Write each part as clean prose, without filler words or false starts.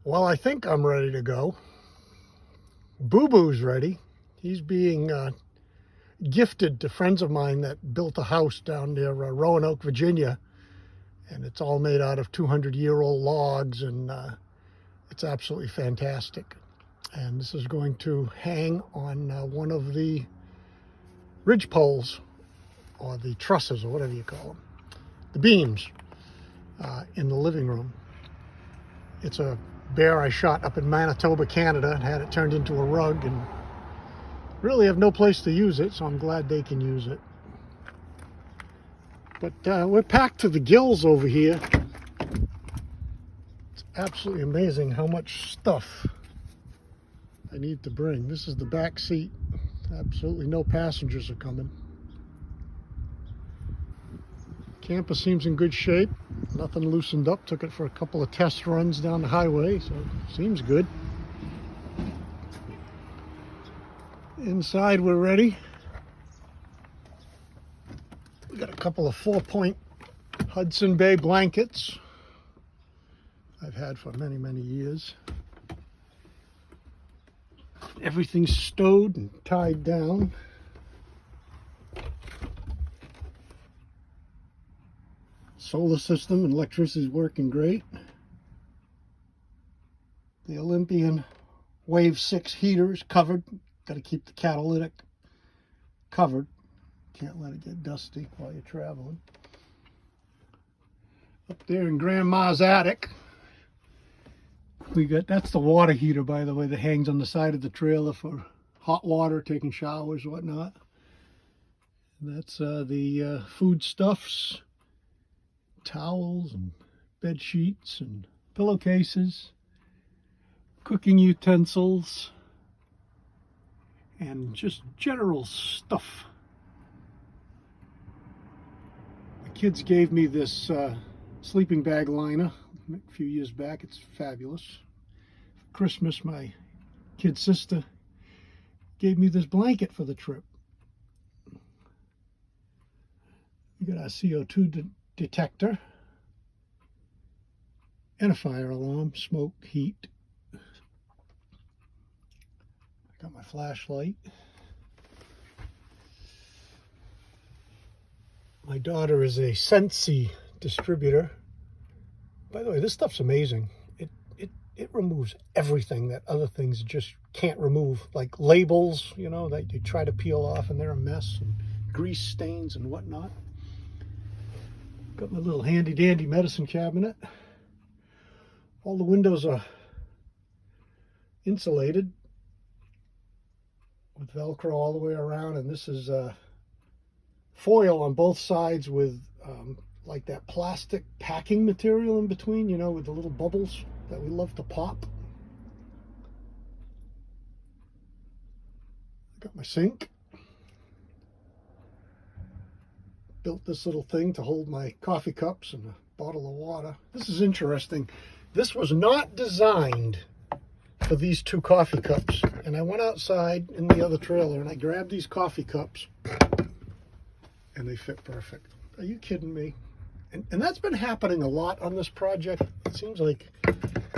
Well, I think I'm ready to go. Boo Boo's ready. He's being gifted to friends of mine that built a house down near Roanoke, Virginia. And it's all made out of 200-year-old logs, and it's absolutely fantastic. And this is going to hang on one of the ridge poles, or the trusses, or whatever you call them, the beams in the living room. It's a bear I shot up in Manitoba, Canada, and had it turned into a rug, and really have no place to use it, so I'm glad they can use it. But we're packed to the gills over here. It's absolutely amazing how much stuff I need to bring. This is the back seat. Absolutely no passengers are coming. Camper seems in good shape. Nothing loosened up. Took it for a couple of test runs down the highway, so it seems good. Inside we're ready. We got a couple of 4-point Hudson Bay blankets I've had for many, many years. Everything's stowed and tied down. Solar system and electricity is working great. The Olympian Wave 6 heater is covered. Got to keep the catalytic covered. Can't let it get dusty while you're traveling. Up there in Grandma's attic, that's the water heater, by the way, that hangs on the side of the trailer for hot water, taking showers, whatnot. And that's the foodstuffs, towels and bed sheets and pillowcases, cooking utensils, and just general stuff. The kids gave me this sleeping bag liner a few years back. It's fabulous. For Christmas, my kid sister gave me this blanket for the trip. We got our CO2 detector and a fire alarm, smoke, heat. I got my flashlight. My daughter is a Sensi distributor. By the way, this stuff's amazing. It removes everything that other things just can't remove, like labels, you know, that you try to peel off and they're a mess, and grease stains and whatnot. Got my little handy dandy medicine cabinet. All the windows are insulated with Velcro all the way around, and this is foil on both sides with like that plastic packing material in between, you know, with the little bubbles that we love to pop. Got my sink. Built this little thing to hold my coffee cups and a bottle of water. This is interesting. This was not designed for these 2 coffee cups. And I went outside in the other trailer and I grabbed these coffee cups and they fit perfect. Are you kidding me? And that's been happening a lot on this project. It seems like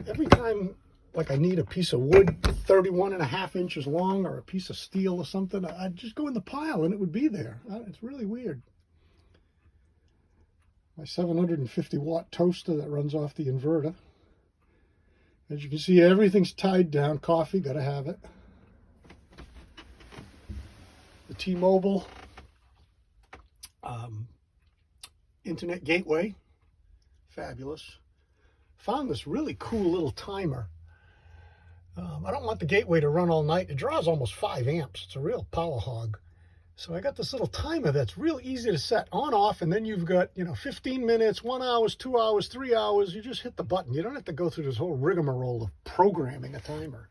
every time I need a piece of wood 31.5 inches long or a piece of steel or something, I'd just go in the pile and it would be there. It's really weird. My 750 watt toaster that runs off the inverter. As you can see, everything's tied down. Coffee, gotta have it. The T-Mobile internet gateway, fabulous. Found this really cool little timer. I don't want the gateway to run all night. It draws almost 5 amps. It's a real power hog. So I got this little timer that's real easy to set on, off, and then you've got, 15 minutes, 1 hour, 2 hours, 3 hours. You just hit the button. You don't have to go through this whole rigmarole of programming a timer.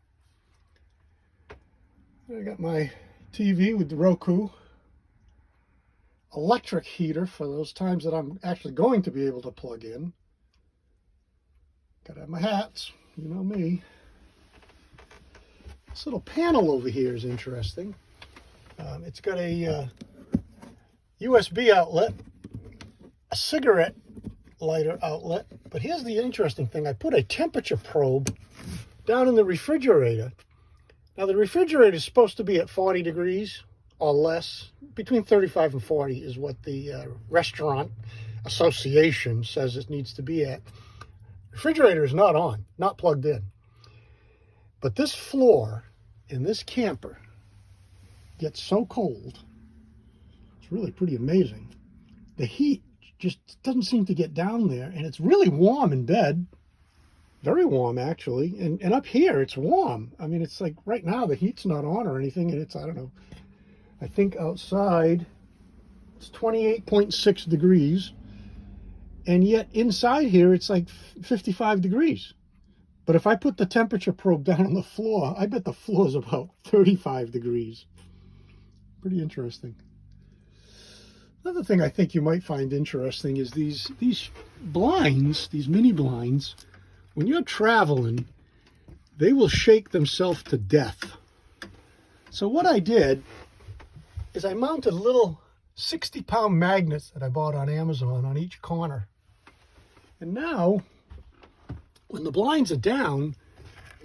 I got my TV with the Roku. Electric heater for those times that I'm actually going to be able to plug in. Gotta have my hats, you know me. This little panel over here is interesting. It's got a USB outlet, a cigarette lighter outlet, But here's the interesting thing. I put a temperature probe down in the refrigerator. Now, the refrigerator is supposed to be at 40 degrees or less. Between 35 and 40 is what the restaurant association says it needs to be at. Refrigerator is not on, not plugged in. But this floor in this camper gets so cold. It's really pretty amazing. The heat just doesn't seem to get down there, and it's really warm in bed. Very warm, actually. And up here, it's warm. I mean, it's like right now, the heat's not on or anything, and it's, I don't know, I think outside it's 28.6 degrees, and yet inside here, it's like 55 degrees. But if I put the temperature probe down on the floor, I bet the floor is about 35 degrees. Pretty interesting. Another thing I think you might find interesting is these blinds, these mini blinds. When you're traveling, they will shake themselves to death. So what I did is I mounted little 60-pound magnets that I bought on Amazon on each corner. And now, when the blinds are down,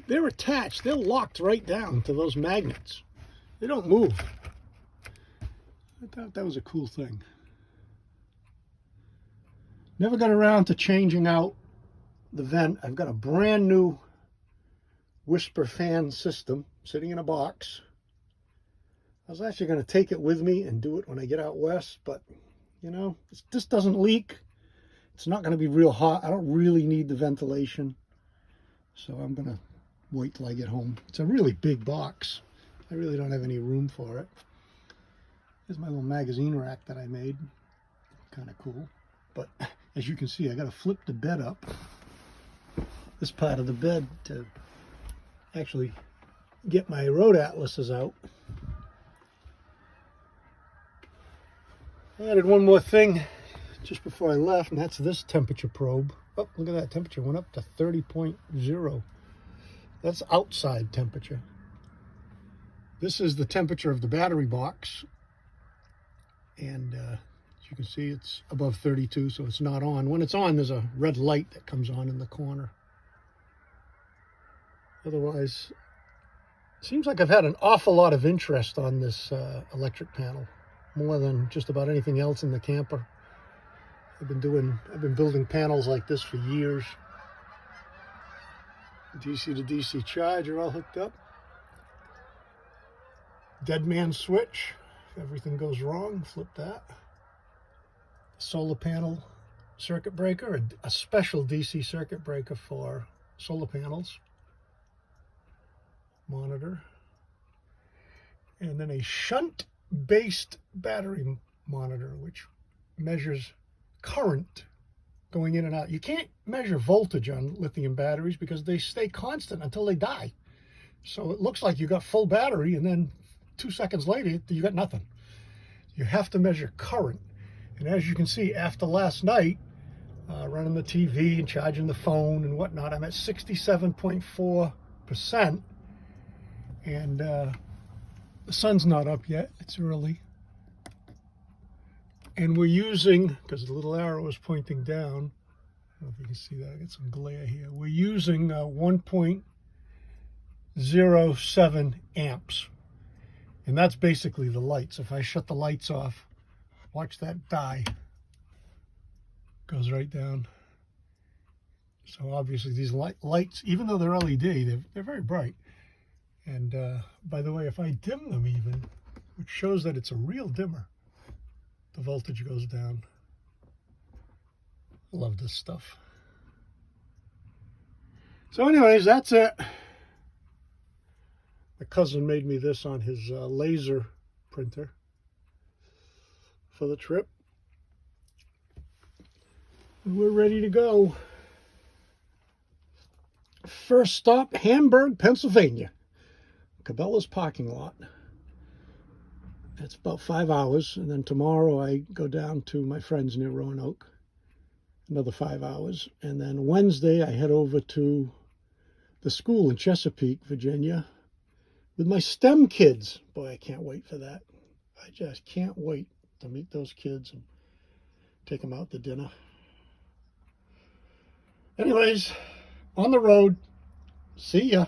they're attached, they're locked right down to those magnets. They don't move. I thought that was a cool thing. Never got around to changing out the vent. I've got a brand new Whisper fan system sitting in a box. I was actually going to take it with me and do it when I get out west, but you know, this doesn't leak. It's not going to be real hot. I don't really need the ventilation, so I'm going to wait till I get home. It's a really big box. I really don't have any room for it. Here's my little magazine rack that I made. Kind of cool. But as you can see, I got to flip the bed up, this part of the bed, to actually get my road atlases out. I added one more thing just before I left, and that's this temperature probe. Oh, look at that, temperature went up to 30.0. That's outside temperature. This is the temperature of the battery box, and as you can see, it's above 32, so it's not on. When it's on, there's a red light that comes on in the corner. Otherwise, it seems like I've had an awful lot of interest on this electric panel, more than just about anything else in the camper. I've been building panels like this for years. DC to DC charger all hooked up. Dead man switch. If everything goes wrong, flip that. Solar panel circuit breaker, a special DC circuit breaker for solar panels. Monitor. And then a shunt-based battery monitor, which measures current going in and out. You can't measure voltage on lithium batteries because they stay constant until they die. So it looks like you got full battery, and then 2 seconds later, you got nothing. You have to measure current. And as you can see, after last night, running the TV and charging the phone and whatnot, I'm at 67.4%. And the sun's not up yet. It's early. And we're using, because the little arrow is pointing down, I don't know if you can see that, I got some glare here. We're using 1.07 amps. And that's basically the lights. If I shut the lights off, watch that die. Goes right down. So obviously these lights, even though they're LED, they're very bright. And by the way, if I dim them even, which shows that it's a real dimmer, the voltage goes down. I love this stuff. So anyways, that's it. My cousin made me this on his laser printer for the trip. And we're ready to go. First stop, Hamburg, Pennsylvania. Cabela's parking lot. It's about 5 hours, and then tomorrow I go down to my friends near Roanoke, another 5 hours, and then Wednesday I head over to the school in Chesapeake, Virginia, with my STEM kids. Boy, I can't wait for that. I just can't wait to meet those kids and take them out to dinner. Anyways, on the road. See ya.